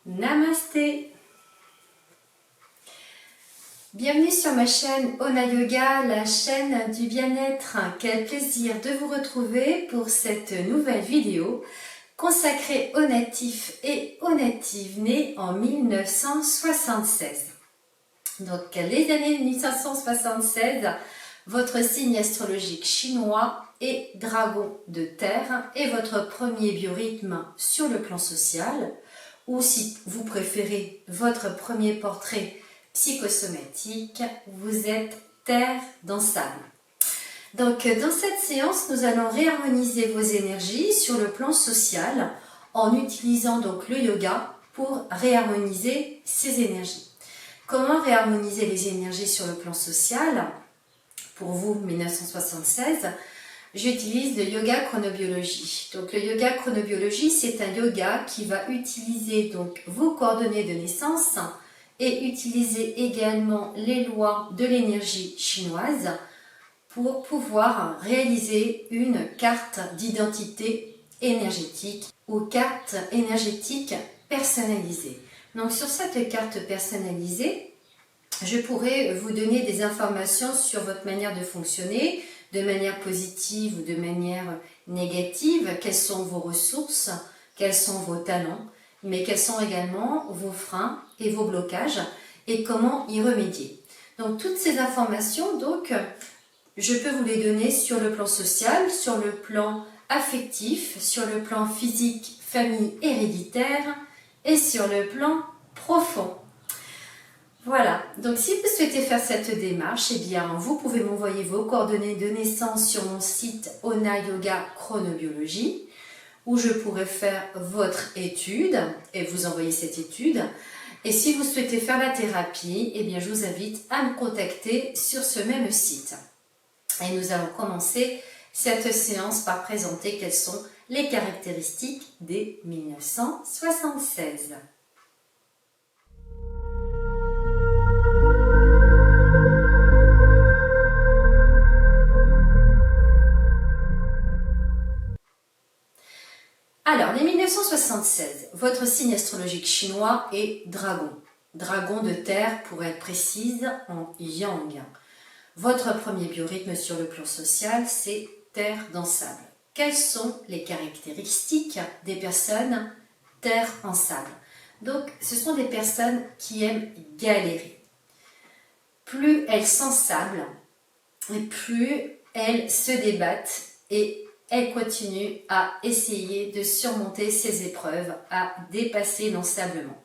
Namasté. Bienvenue sur ma chaîne Ona Yoga, la chaîne du bien-être. Quel plaisir de vous retrouver pour cette nouvelle vidéo consacrée aux natifs et aux natives nés en 1976. Donc les années 1576, votre signe astrologique chinois est Dragon de terre et votre premier biorhythme sur le plan social, ou si vous préférez votre premier portrait psychosomatique, vous êtes terre dans sable. Donc dans cette séance, nous allons réharmoniser vos énergies sur le plan social en utilisant donc le yoga pour réharmoniser ces énergies. Comment réharmoniser les énergies sur le plan social? Pour vous, 1976, j'utilise le yoga chronobiologie. Donc le yoga chronobiologie, c'est un yoga qui va utiliser donc vos coordonnées de naissance et utiliser également les lois de l'énergie chinoise pour pouvoir réaliser une carte d'identité énergétique ou carte énergétique personnalisée. Donc sur cette carte personnalisée, je pourrais vous donner des informations sur votre manière de fonctionner, de manière positive ou de manière négative, quelles sont vos ressources, quels sont vos talents, mais quels sont également vos freins et vos blocages et comment y remédier. Donc toutes ces informations, donc, je peux vous les donner sur le plan social, sur le plan affectif, sur le plan physique, famille héréditaire et sur le plan profond. Voilà, donc si vous souhaitez faire cette démarche, eh bien vous pouvez m'envoyer vos coordonnées de naissance sur mon site Ona Yoga Chronobiologie, où je pourrai faire votre étude et vous envoyer cette étude. Et si vous souhaitez faire la thérapie, eh bien je vous invite à me contacter sur ce même site. Et nous allons commencer cette séance par présenter quelles sont les caractéristiques des 1976. Alors, les 1976, votre signe astrologique chinois est Dragon. Dragon de terre pour être précise en Yang. Votre premier biorhythme sur le plan social, c'est terre dans sable. Quelles sont les caractéristiques des personnes terre en sable? Donc, ce sont des personnes qui aiment galérer. Plus elles s'ensablent, plus elles se débattent et elles continuent à essayer de surmonter ces épreuves, à dépasser l'ensablement.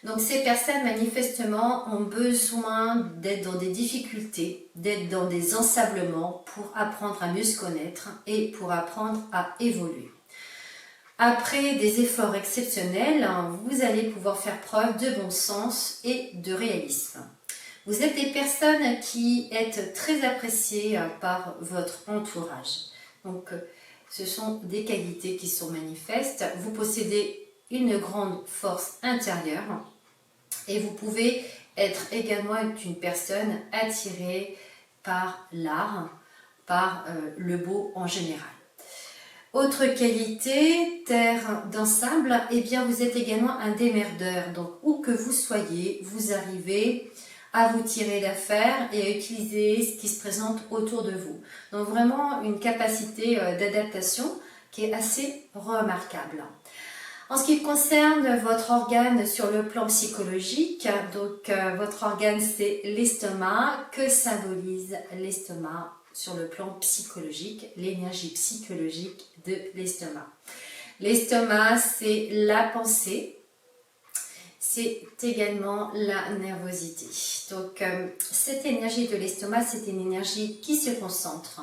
Donc ces personnes manifestement ont besoin d'être dans des difficultés, d'être dans des ensablements pour apprendre à mieux se connaître et pour apprendre à évoluer. Après des efforts exceptionnels, vous allez pouvoir faire preuve de bon sens et de réalisme. Vous êtes des personnes qui êtes très appréciées par votre entourage. Donc, ce sont des qualités qui sont manifestes. Vous possédez une grande force intérieure et vous pouvez être également une personne attirée par l'art, par le beau en général. Autre qualité, terre dans sable, eh bien vous êtes également un démerdeur. Donc, où que vous soyez, vous arrivez à vous tirer d'affaire et à utiliser ce qui se présente autour de vous. Donc vraiment une capacité d'adaptation qui est assez remarquable. En ce qui concerne votre organe sur le plan psychologique, donc votre organe c'est l'estomac. Que symbolise l'estomac sur le plan psychologique? L'énergie psychologique de l'estomac. L'estomac c'est la pensée. C'est également la nervosité. Donc cette énergie de l'estomac, c'est une énergie qui se concentre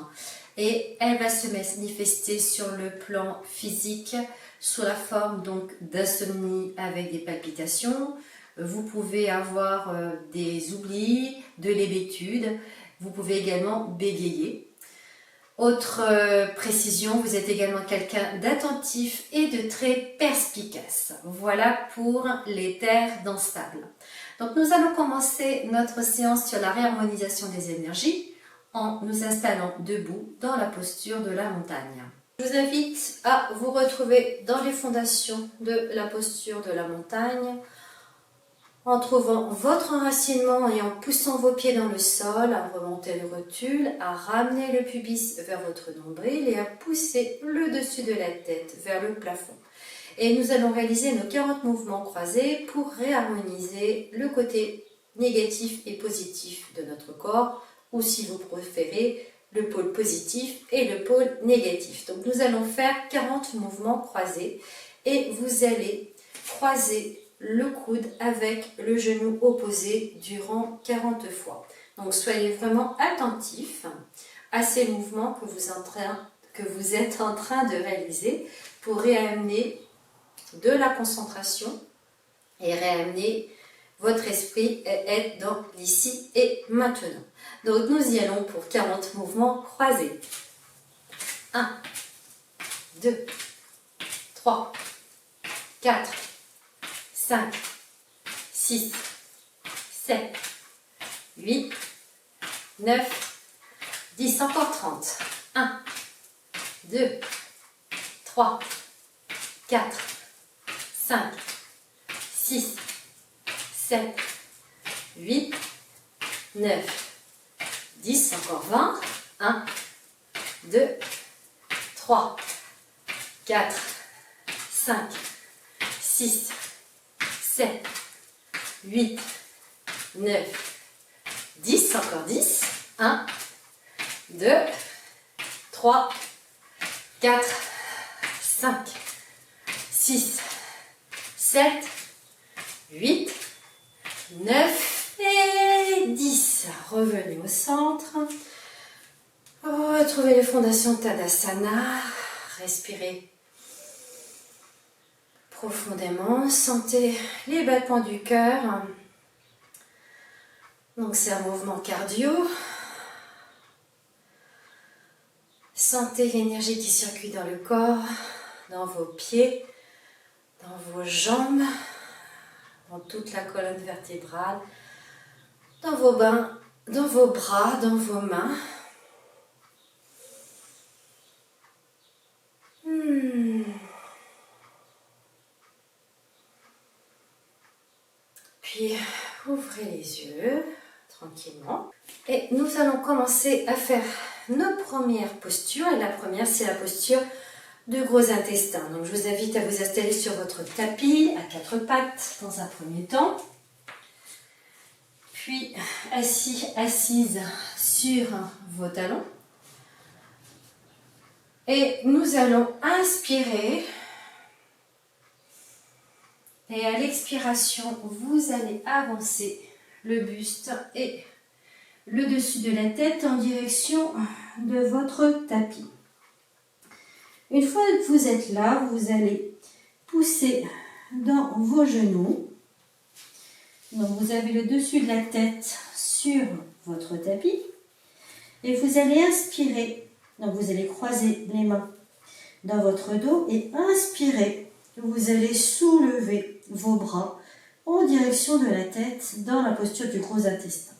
et elle va se manifester sur le plan physique sous la forme donc d'insomnie avec des palpitations. Vous pouvez avoir des oublis, de l'hébétude. Vous pouvez également bégayer. Autre précision, vous êtes également quelqu'un d'attentif et de très perspicace. Voilà pour les terres dans sable. Donc nous allons commencer notre séance sur la réharmonisation des énergies en nous installant debout dans la posture de la montagne. Je vous invite à vous retrouver dans les fondations de la posture de la montagne, en trouvant votre enracinement et en poussant vos pieds dans le sol, à remonter le rotule, à ramener le pubis vers votre nombril et à pousser le dessus de la tête vers le plafond. Et nous allons réaliser nos 40 mouvements croisés pour réharmoniser le côté négatif et positif de notre corps, ou si vous préférez, le pôle positif et le pôle négatif. Donc nous allons faire 40 mouvements croisés et vous allez croiser le coude avec le genou opposé durant 40 fois. Donc soyez vraiment attentifs à ces mouvements que vous êtes en train de réaliser pour réamener de la concentration et réamener votre esprit et être dans l'ici et maintenant. Donc nous y allons pour 40 mouvements croisés. 1, 2, 3, 4, 5, 6, 7, 8, 9, 10, encore 30. 1, 2, 3, 4, 5, 6, 7, 8, 9, 10, encore 20. 1, 2, 3, 4, 5, 6, 7, 8, 9, 10, encore 10. 1, 2, 3, 4, 5, 6, 7, 8, 9 et 10. Revenez au centre. Retrouvez les fondations Tadasana. Respirez profondément. Sentez les battements du cœur. Donc c'est un mouvement cardio. Sentez l'énergie qui circule dans le corps, dans vos pieds, dans vos jambes, dans toute la colonne vertébrale, dans vos bras, dans vos mains. Puis ouvrez les yeux tranquillement. Et nous allons commencer à faire nos premières postures. Et la première, c'est la posture de gros intestin. Donc je vous invite à vous installer sur votre tapis à 4 pattes dans un premier temps. Puis assise sur vos talons. Et nous allons inspirer. Et à l'expiration, vous allez avancer le buste et le dessus de la tête en direction de votre tapis. Une fois que vous êtes là, vous allez pousser dans vos genoux. Donc vous avez le dessus de la tête sur votre tapis. Et vous allez inspirer. Donc vous allez croiser les mains dans votre dos et inspirer. Vous allez soulever vos bras en direction de la tête dans la posture du gros intestin.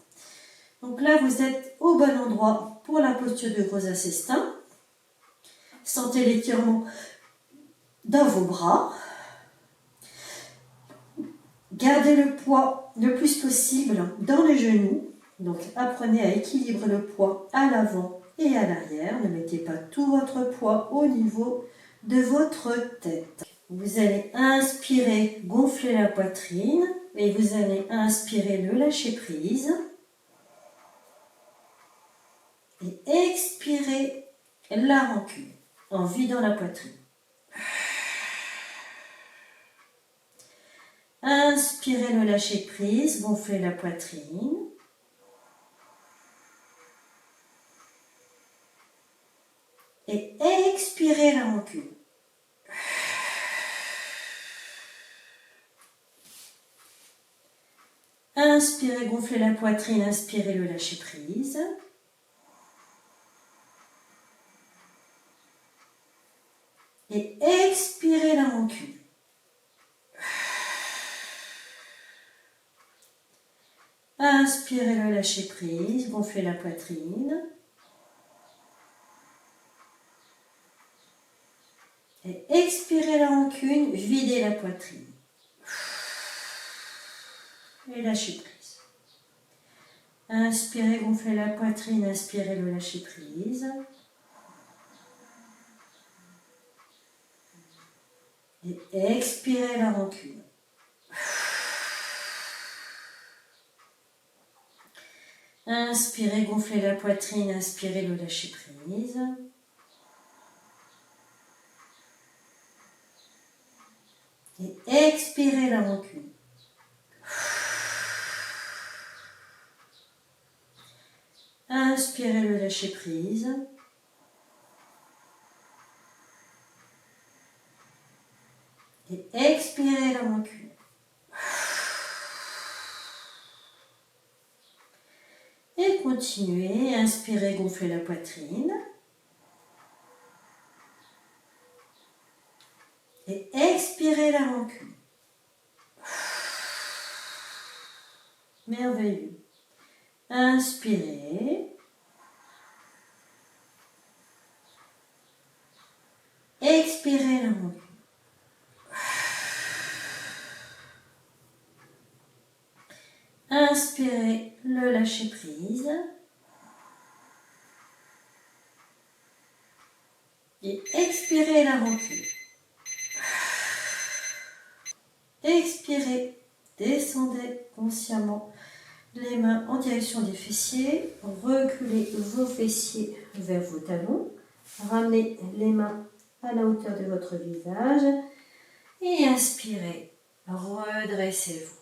Donc là, vous êtes au bon endroit pour la posture du gros intestin. Sentez l'étirement dans vos bras. Gardez le poids le plus possible dans les genoux. Donc apprenez à équilibrer le poids à l'avant et à l'arrière. Ne mettez pas tout votre poids au niveau de votre tête. Vous allez inspirer, gonfler la poitrine et vous allez inspirer, le lâcher prise. Et expirer la rancune en vidant la poitrine. Inspirez le lâcher prise, gonflez la poitrine. Et expirez la rancune. Inspirez, gonflez la poitrine, inspirez le lâcher prise. Et expirez la rancune. Inspirez le lâcher prise, gonflez la poitrine. expirez la rancune, videz la poitrine. Et lâchez prise. Inspirez, gonflez la poitrine, inspirez le lâcher prise. Et expirez la rancune. Inspirez, gonflez la poitrine, inspirez le lâcher prise. Et expirez la rancune. Inspirez le lâcher prise. Et expirez la rancune. Et continuez, inspirez, gonflez la poitrine. Et expirez la rancune. Merveilleux. Inspirez. Expirez la rancune. Inspirez le lâcher prise. Et expirez la rancune. Expirez, descendez consciemment les mains en direction des fessiers. Reculez vos fessiers vers vos talons. Ramenez les mains à la hauteur de votre visage. Et inspirez, redressez-vous.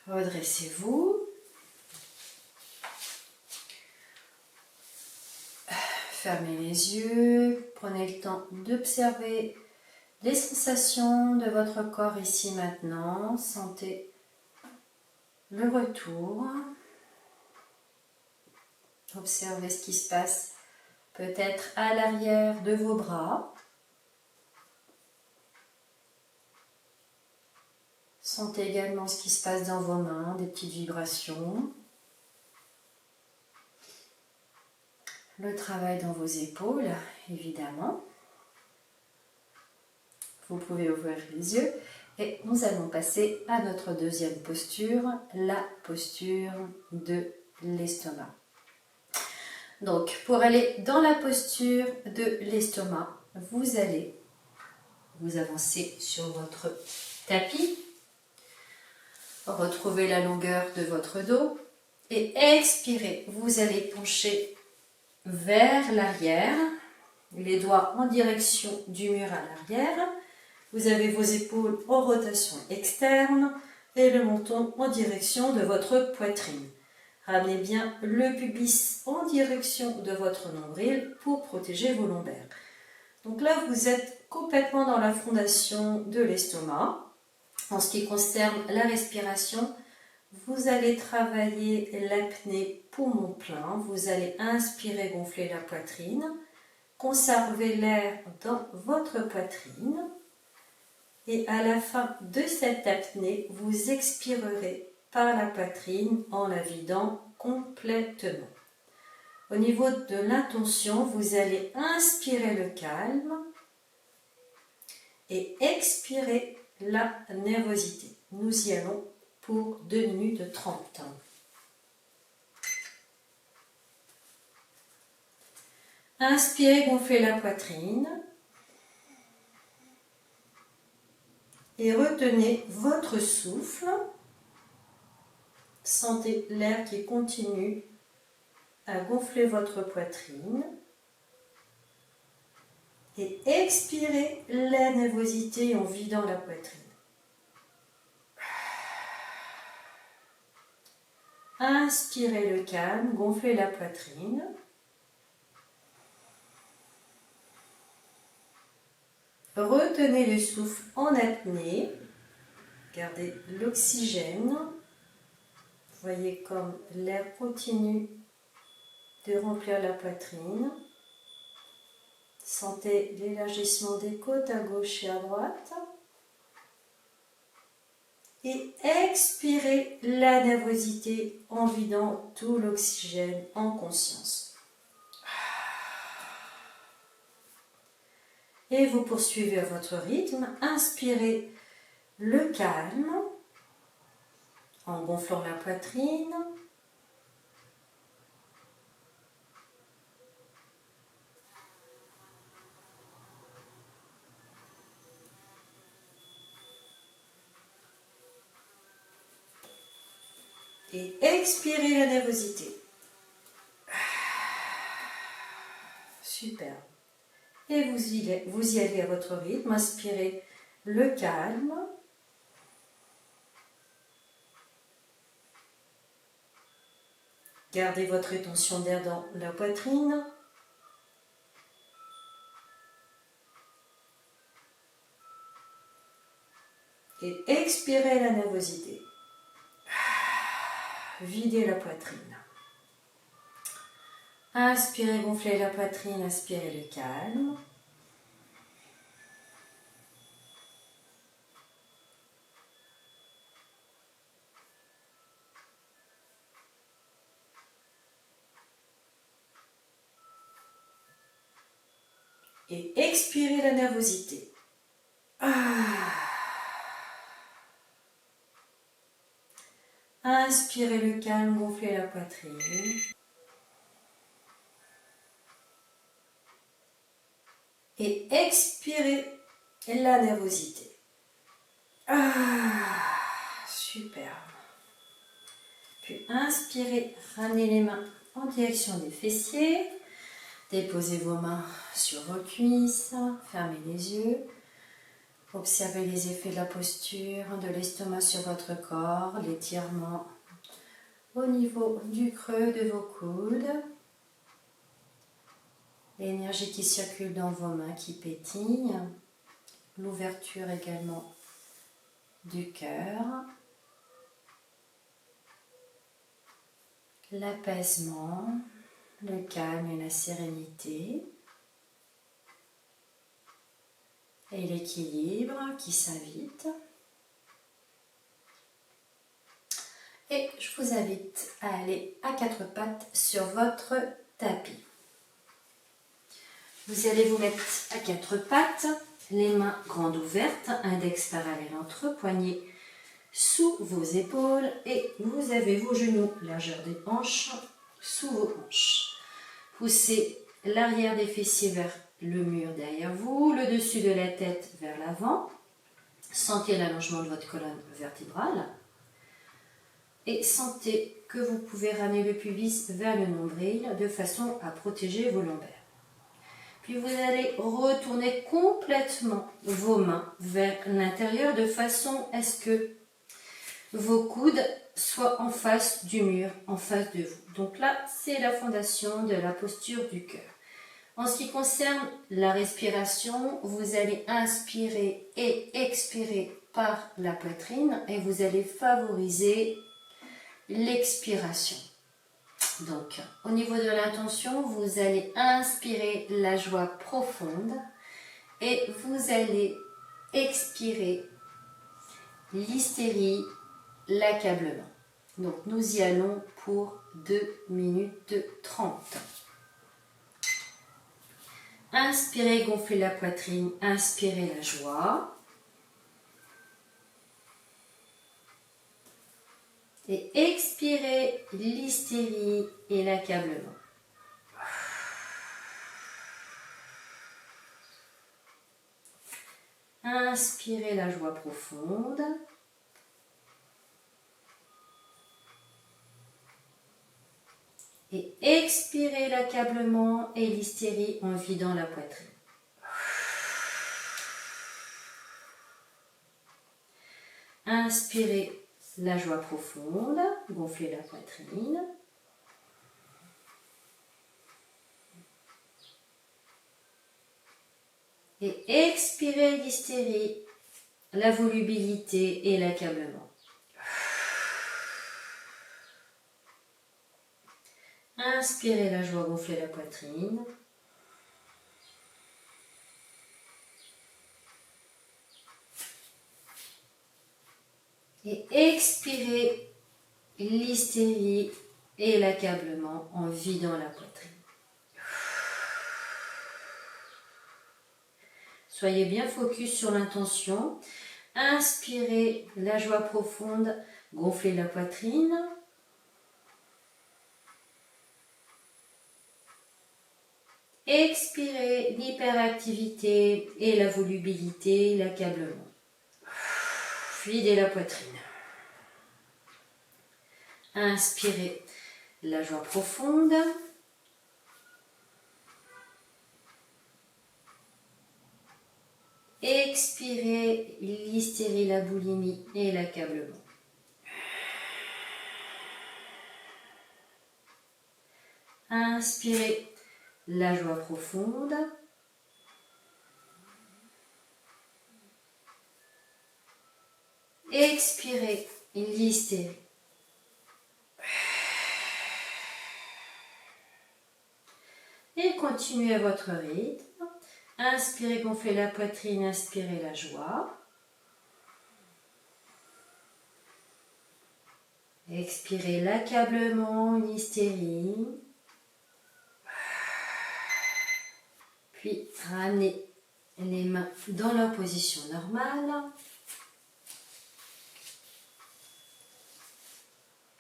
Redressez-vous. Fermez les yeux. Prenez le temps d'observer les sensations de votre corps ici maintenant. Sentez le retour. Observez ce qui se passe peut-être à l'arrière de vos bras. Sentez également ce qui se passe dans vos mains, des petites vibrations. Le travail dans vos épaules, évidemment. Vous pouvez ouvrir les yeux et nous allons passer à notre deuxième posture, la posture de l'estomac. Donc, pour aller dans la posture de l'estomac, vous allez vous avancer sur votre tapis, retrouvez la longueur de votre dos et expirez. Vous allez pencher vers l'arrière, les doigts en direction du mur à l'arrière. Vous avez vos épaules en rotation externe et le menton en direction de votre poitrine. Ramenez bien le pubis en direction de votre nombril pour protéger vos lombaires. Donc là, vous êtes complètement dans la fondation de l'estomac. En ce qui concerne la respiration, vous allez travailler l'apnée poumon plein. Vous allez inspirer, gonfler la poitrine. Conservez l'air dans votre poitrine. Et à la fin de cette apnée, vous expirerez par la poitrine en la vidant complètement. Au niveau de l'intention, vous allez inspirer le calme et expirer la nervosité. Nous y allons pour 2 minutes 30. Inspirez, gonflez la poitrine. Et retenez votre souffle. Sentez l'air qui continue à gonfler votre poitrine. Et expirez la nervosité en vidant la poitrine. Inspirez le calme, gonflez la poitrine. Retenez le souffle en apnée. Gardez l'oxygène. Voyez comme l'air continue de remplir la poitrine. Sentez l'élargissement des côtes à gauche et à droite. Et expirez la nervosité en vidant tout l'oxygène en conscience. Et vous poursuivez à votre rythme. Inspirez le calme en gonflant la poitrine. Et expirez la nervosité. Super. Et vous y allez à votre rythme. Inspirez le calme. Gardez votre rétention d'air dans la poitrine. Et expirez la nervosité. Videz la poitrine. Inspirez, gonflez la poitrine, inspirez le calme. Et expirez la nervosité. Inspirez le calme, gonflez la poitrine. Et expirez la nervosité. Super. Puis inspirez, ramenez les mains en direction des fessiers. Déposez vos mains sur vos cuisses, fermez les yeux. Observez les effets de la posture, de l'estomac sur votre corps, l'étirement au niveau du creux de vos coudes. L'énergie qui circule dans vos mains qui pétille. L'ouverture également du cœur. L'apaisement, le calme et la sérénité. Et l'équilibre qui s'invite. Et je vous invite à aller à quatre pattes sur votre tapis. Vous allez vous mettre à quatre pattes, les mains grandes ouvertes, index parallèle entre eux, poignets sous vos épaules et vous avez vos genoux, largeur des hanches, sous vos hanches. Poussez l'arrière des fessiers vers le mur derrière vous, le dessus de la tête vers l'avant. Sentez l'allongement de votre colonne vertébrale. Et sentez que vous pouvez ramener le pubis vers le nombril de façon à protéger vos lombaires. Puis vous allez retourner complètement vos mains vers l'intérieur de façon à ce que vos coudes soient en face du mur, en face de vous. Donc là, c'est la fondation de la posture du cœur. En ce qui concerne la respiration, vous allez inspirer et expirer par la poitrine et vous allez favoriser l'expiration. Donc, au niveau de l'intention, vous allez inspirer la joie profonde et vous allez expirer l'hystérie, l'accablement. Donc, nous y allons pour 2 minutes 30. Inspirez, gonflez la poitrine, inspirez la joie. Et expirez l'hystérie et l'accablement. Inspirez la joie profonde. Et expirez l'accablement et l'hystérie en vidant la poitrine. Inspirez la joie profonde, gonflez la poitrine. Et expirez l'hystérie, la volubilité et l'accablement. Inspirez la joie, gonflez la poitrine. Et expirez l'hystérie et l'accablement en vidant la poitrine. Soyez bien focus sur l'intention. Inspirez la joie profonde, gonflez la poitrine. Expirez l'hyperactivité et la volubilité, l'accablement. Videz la poitrine. Inspirez la joie profonde. Expirez l'hystérie, la boulimie et l'accablement. Inspirez la joie profonde. Expirez l'hystérie. Et continuez à votre rythme. Inspirez, gonflez la poitrine, inspirez la joie. Expirez l'accablement, l'hystérie. Puis ramenez les mains dans leur position normale.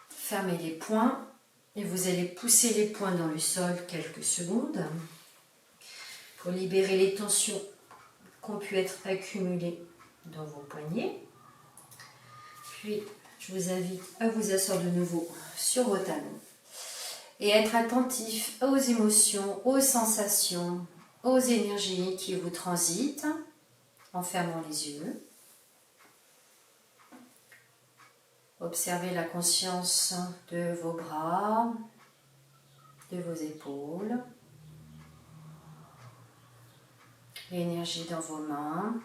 Fermez les poings et vous allez pousser les poings dans le sol quelques secondes pour libérer les tensions qui ont pu être accumulées dans vos poignets. Puis je vous invite à vous asseoir de nouveau sur vos talons et être attentif aux émotions, aux sensations, aux énergies qui vous transitent en fermant les yeux. Observez la conscience de vos bras, de vos épaules, l'énergie dans vos mains,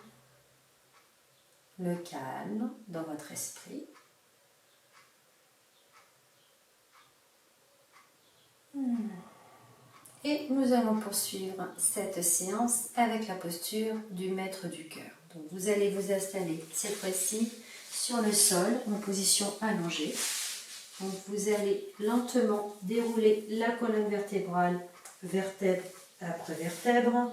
le calme dans votre esprit. Et nous allons poursuivre cette séance avec la posture du maître du cœur. Donc vous allez vous installer cette fois-ci sur le sol en position allongée. Donc vous allez lentement dérouler la colonne vertébrale, vertèbre après vertèbre,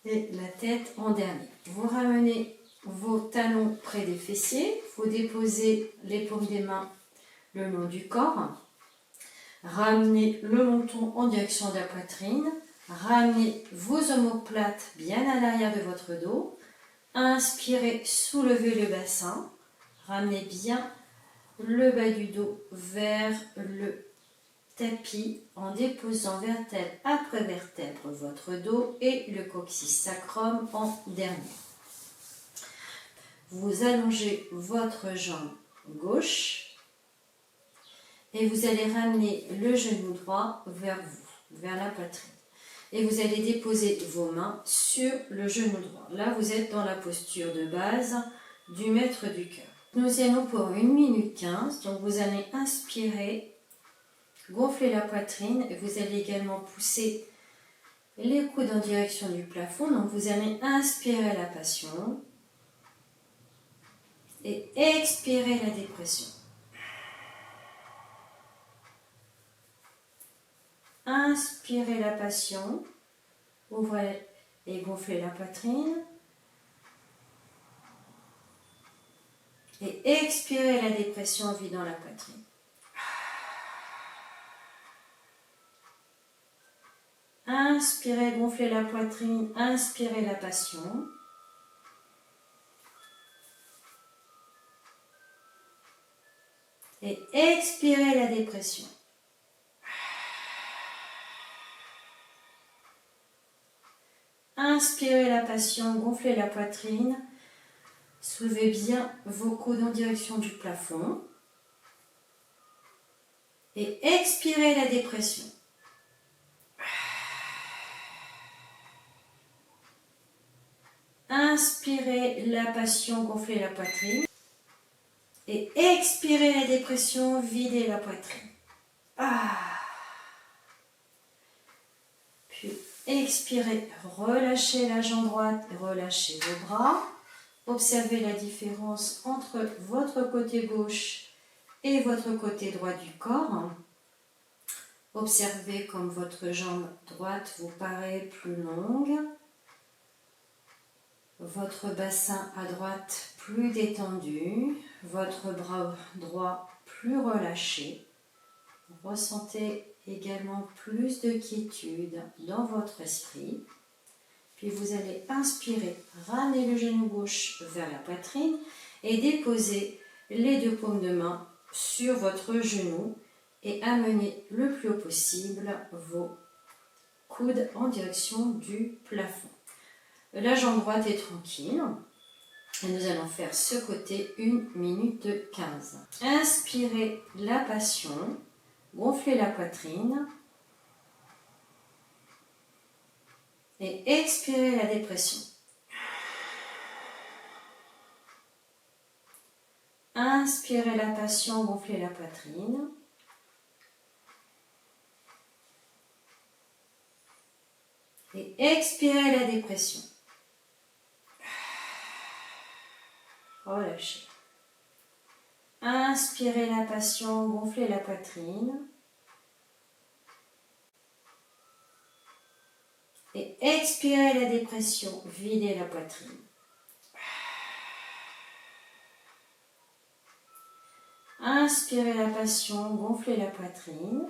et la tête en dernier. Vous ramenez vos talons près des fessiers, vous déposez les paumes des mains le long du corps. Ramenez le menton en direction de la poitrine. Ramenez vos omoplates bien à l'arrière de votre dos. Inspirez, soulevez le bassin. Ramenez bien le bas du dos vers le tapis en déposant vertèbre après vertèbre votre dos et le coccyx sacrum en dernier. Vous allongez votre jambe gauche. Et vous allez ramener le genou droit vers vous, vers la poitrine. Et vous allez déposer vos mains sur le genou droit. Là, vous êtes dans la posture de base du maître du cœur. Nous y allons pour 1 minute 15. Donc, vous allez inspirer, gonfler la poitrine. Et vous allez également pousser les coudes en direction du plafond. Donc, vous allez inspirer la passion et expirer la dépression. Inspirez la passion, ouvrez et gonflez la poitrine. Et expirez la dépression, vidant la poitrine. Inspirez, gonflez la poitrine, inspirez la passion. Et expirez la dépression. Inspirez la passion, gonflez la poitrine, soulevez bien vos coudes en direction du plafond et expirez la dépression. Inspirez la passion, gonflez la poitrine et expirez la dépression, videz la poitrine. Puis expirez, relâchez la jambe droite, relâchez vos bras. Observez la différence entre votre côté gauche et votre côté droit du corps. Observez comme votre jambe droite vous paraît plus longue votre bassin à droite plus détendu, votre bras droit plus relâché. Ressentez également plus de quiétude dans votre esprit. Puis vous allez inspirer, ramener le genou gauche vers la poitrine et déposer les deux paumes de main sur votre genou et amener le plus haut possible vos coudes en direction du plafond. La jambe droite est tranquille. Et nous allons faire ce côté 1 minute 15. Inspirez la passion, gonflez la poitrine et expirez la dépression. Inspirez la passion, gonflez la poitrine. Et expirez la dépression. Relâchez. Inspirez la passion, gonflez la poitrine. Et expirez la dépression, videz la poitrine. Inspirez la passion, gonflez la poitrine.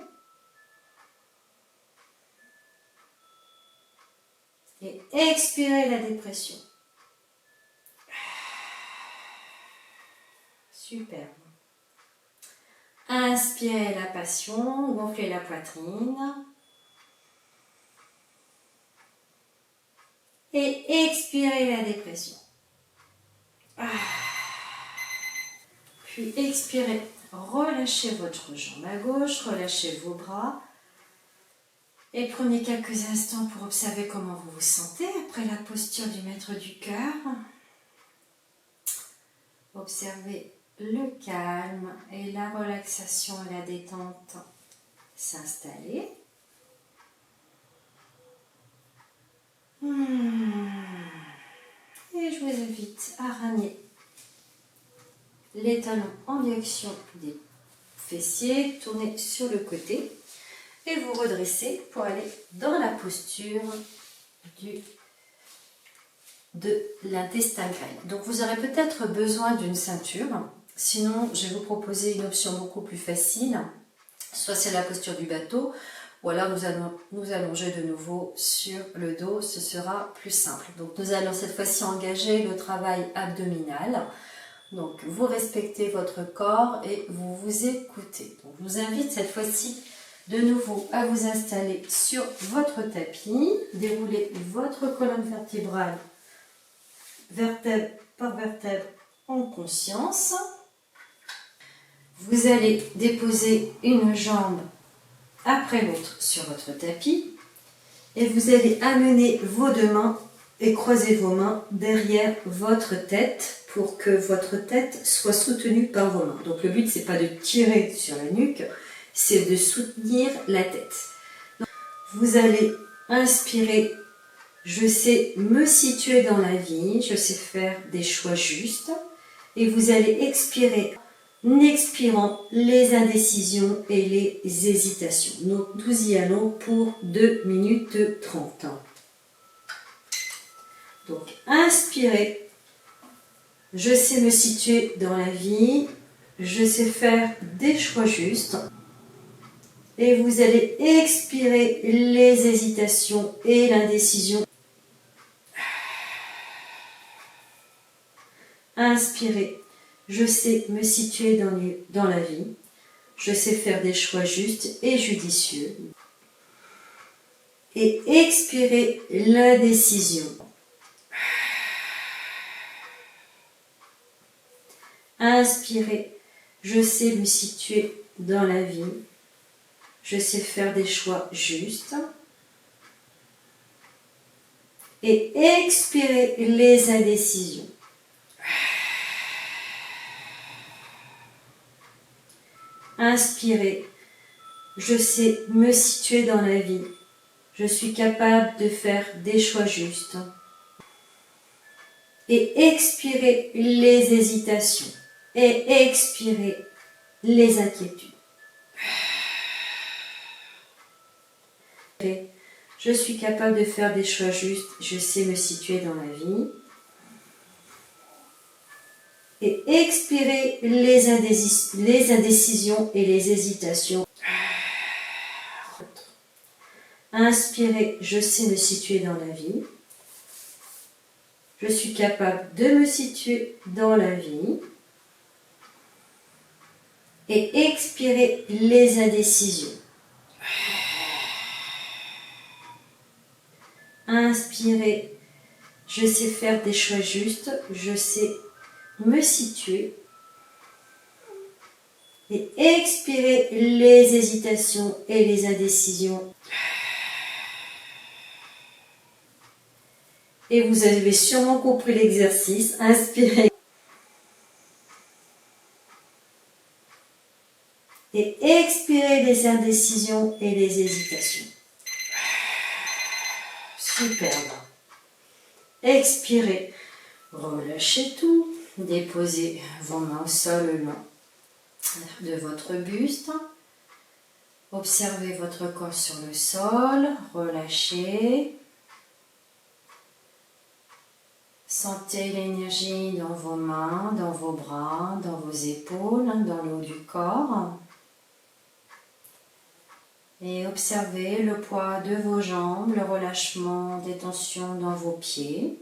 Et expirez la dépression. Superbe. Inspirez la passion, gonflez la poitrine. Et expirez la dépression. Puis expirez, relâchez votre jambe à gauche, relâchez vos bras. Et prenez quelques instants pour observer comment vous vous sentez après la posture du maître du cœur. Observez le calme et la relaxation et la détente s'installer. Et je vous invite à ramener les talons en direction des fessiers, tourner sur le côté et vous redresser pour aller dans la posture de l'intestin grêle. Donc vous aurez peut-être besoin d'une ceinture, sinon je vais vous proposer une option beaucoup plus facile, soit c'est la posture du bateau, ou alors nous allons nous allonger de nouveau sur le dos, ce sera plus simple. Donc nous allons cette fois-ci engager le travail abdominal. Donc vous respectez votre corps et vous vous écoutez. Donc, je vous invite cette fois-ci de nouveau à vous installer sur votre tapis, dérouler votre colonne vertébrale vertèbre par vertèbre en conscience. Vous allez déposer une jambe après l'autre sur votre tapis et vous allez amener vos deux mains et croiser vos mains derrière votre tête pour que votre tête soit soutenue par vos mains. Donc le but, c'est pas de tirer sur la nuque, c'est de soutenir la tête. Donc, vous allez inspirer, je sais me situer dans la vie, je sais faire des choix justes, et vous allez expirer en expirant les indécisions et les hésitations. Nous y allons pour 2 minutes 30. Donc, inspirez. Je sais me situer dans la vie. Je sais faire des choix justes. Et vous allez expirer les hésitations et l'indécision. Inspirez. Je sais me situer dans la vie. Je sais faire des choix justes et judicieux. Et expirez l'indécision. Inspirez. Je sais me situer dans la vie. Je sais faire des choix justes. Et expirez les indécisions. Inspirez. Je sais me situer dans la vie. Je suis capable de faire des choix justes. Et expirez les hésitations. Et expirez les inquiétudes. Je suis capable de faire des choix justes. Je sais me situer dans la vie. Et expirez les indécisions et les hésitations. Inspirez, je sais me situer dans la vie. Je suis capable de me situer dans la vie. Et expirez les indécisions. Inspirez, je sais faire des choix justes, je sais me situer. Et expirez les hésitations et les indécisions. Et vous avez sûrement compris l'exercice. Inspirez. Et expirez les indécisions et les hésitations. Superbe. Expirez. Relâchez tout. Déposez vos mains au sol le long de votre buste. Observez votre corps sur le sol. Relâchez. Sentez l'énergie dans vos mains, dans vos bras, dans vos épaules, dans le haut du corps. Et observez le poids de vos jambes, le relâchement des tensions dans vos pieds.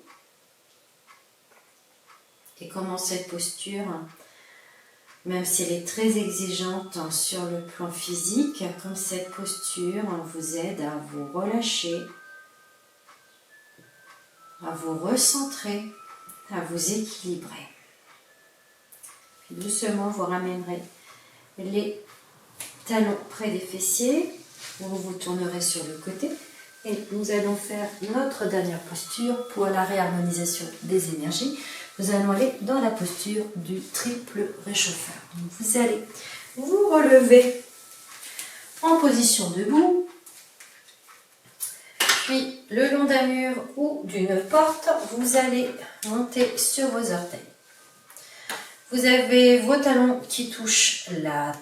Et comment cette posture, même si elle est très exigeante sur le plan physique, comme cette posture vous aide à vous relâcher, à vous recentrer, à vous équilibrer. Puis doucement, vous ramènerez les talons près des fessiers. Vous vous tournerez sur le côté et nous allons faire notre dernière posture pour la réharmonisation des énergies. Nous allons aller dans la posture du triple réchauffeur. Donc vous allez vous relever en position debout, puis le long d'un mur ou d'une porte, vous allez monter sur vos orteils. Vous avez vos talons qui touchent la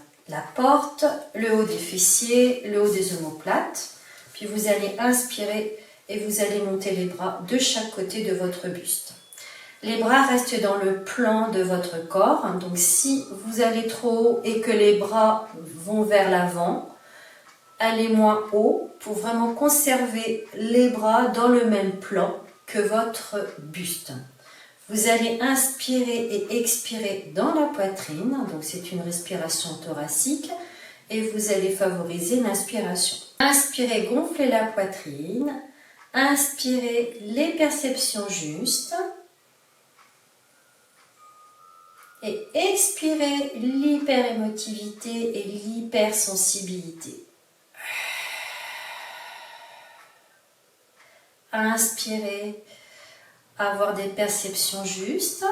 porte, le haut des fessiers, le haut des omoplates. Puis vous allez inspirer et vous allez monter les bras de chaque côté de votre buste. Les bras restent dans le plan de votre corps. Donc si vous allez trop haut et que les bras vont vers l'avant, allez moins haut pour vraiment conserver les bras dans le même plan que votre buste. Vous allez inspirer et expirer dans la poitrine, donc c'est une respiration thoracique, et vous allez favoriser l'inspiration. Inspirez, gonflez la poitrine, inspirez les perceptions justes, et expirez l'hyperémotivité et l'hypersensibilité. Inspirez, avoir des perceptions justes.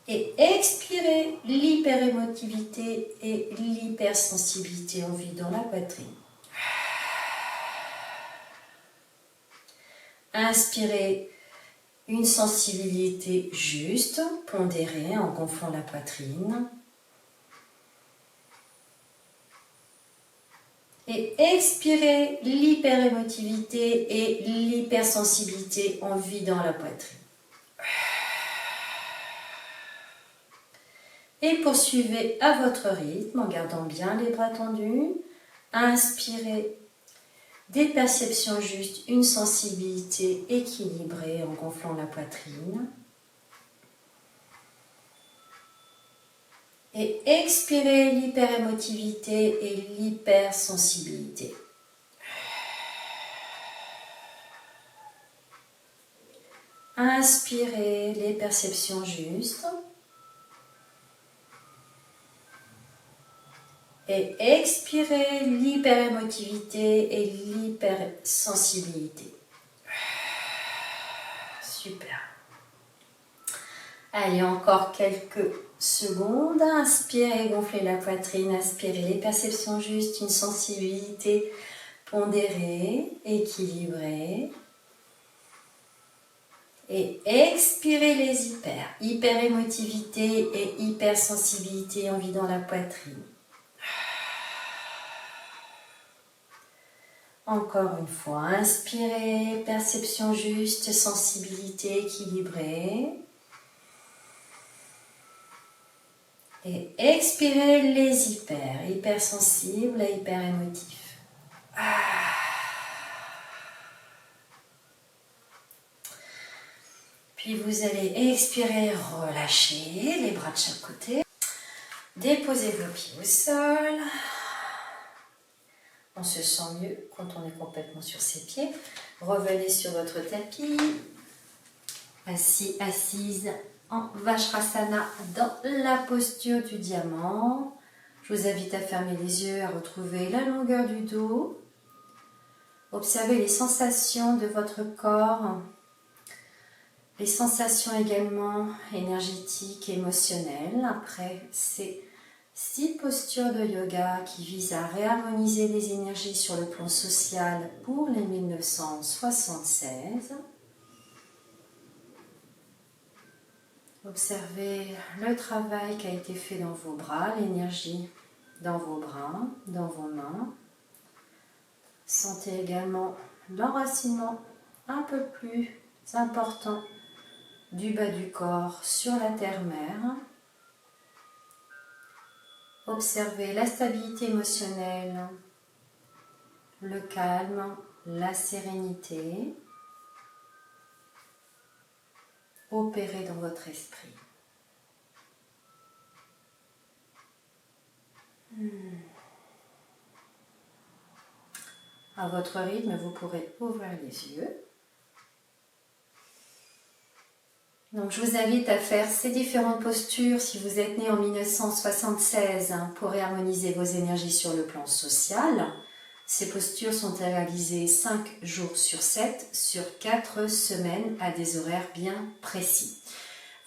Et expirez l'hyperémotivité et l'hypersensibilité en vidant la poitrine. Inspirez une sensibilité juste, pondérée en gonflant la poitrine. Et expirez l'hyperémotivité et l'hypersensibilité en vidant la poitrine. Et poursuivez à votre rythme en gardant bien les bras tendus. Inspirez des perceptions justes, une sensibilité équilibrée en gonflant la poitrine. Et expirez l'hyperémotivité et l'hypersensibilité. Inspirez les perceptions justes. Et expirez l'hyperémotivité et l'hypersensibilité. Super. Allez, encore quelques secondes. Inspirez, gonflez la poitrine. Inspirez les perceptions justes, une sensibilité pondérée, équilibrée. Et expirez les hyperémotivité et hypersensibilité en vidant la poitrine. Encore une fois, inspirez, perception juste, sensibilité équilibrée. Et expirez les hypersensibles et hyper émotifs. Puis vous allez expirer, relâcher les bras de chaque côté. Déposez vos pieds au sol. On se sent mieux quand on est complètement sur ses pieds. Revenez sur votre tapis. Assis, assise en Vajrasana dans la posture du diamant. Je vous invite à fermer les yeux, à retrouver la longueur du dos. Observez les sensations de votre corps. Les sensations également énergétiques, émotionnelles. Après ces 6 postures de yoga qui visent à réharmoniser les énergies sur le plan social pour les 1976. Observez le travail qui a été fait dans vos bras, l'énergie dans vos bras, dans vos mains. Sentez également l'enracinement un peu plus important du bas du corps sur la terre-mère. Observez la stabilité émotionnelle, le calme, la sérénité. Opérez dans votre esprit. À votre rythme, vous pourrez ouvrir les yeux. Donc, je vous invite à faire ces différentes postures si vous êtes né en 1976 pour réharmoniser vos énergies sur le plan social. Ces postures sont réalisées 5 jours sur 7 sur 4 semaines à des horaires bien précis.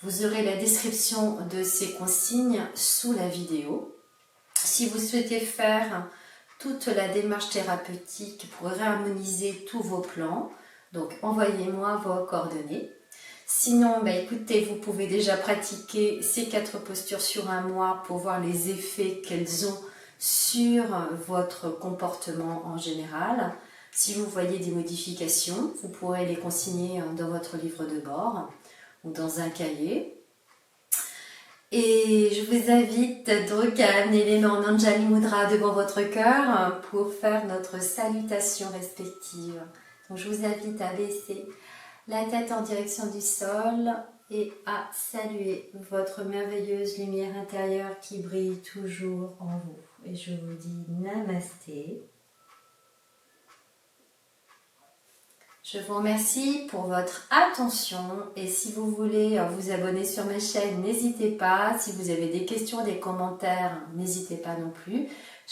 Vous aurez la description de ces consignes sous la vidéo. Si vous souhaitez faire toute la démarche thérapeutique pour réharmoniser tous vos plans, donc envoyez-moi vos coordonnées. Sinon, écoutez, vous pouvez déjà pratiquer ces 4 postures sur un mois pour voir les effets qu'elles ont sur votre comportement en général. Si vous voyez des modifications, vous pourrez les consigner dans votre livre de bord ou dans un cahier. Et je vous invite donc à amener les mains en Anjali Mudra devant votre cœur pour faire notre salutation respective. Donc je vous invite à baisser la tête en direction du sol et à saluer votre merveilleuse lumière intérieure qui brille toujours en vous. Et je vous dis Namasté. Je vous remercie pour votre attention et si vous voulez vous abonner sur ma chaîne, n'hésitez pas. Si vous avez des questions, des commentaires, n'hésitez pas non plus.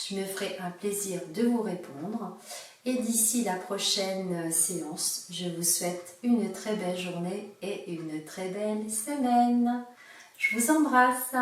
Je me ferai un plaisir de vous répondre. Et d'ici la prochaine séance, je vous souhaite une très belle journée et une très belle semaine. Je vous embrasse.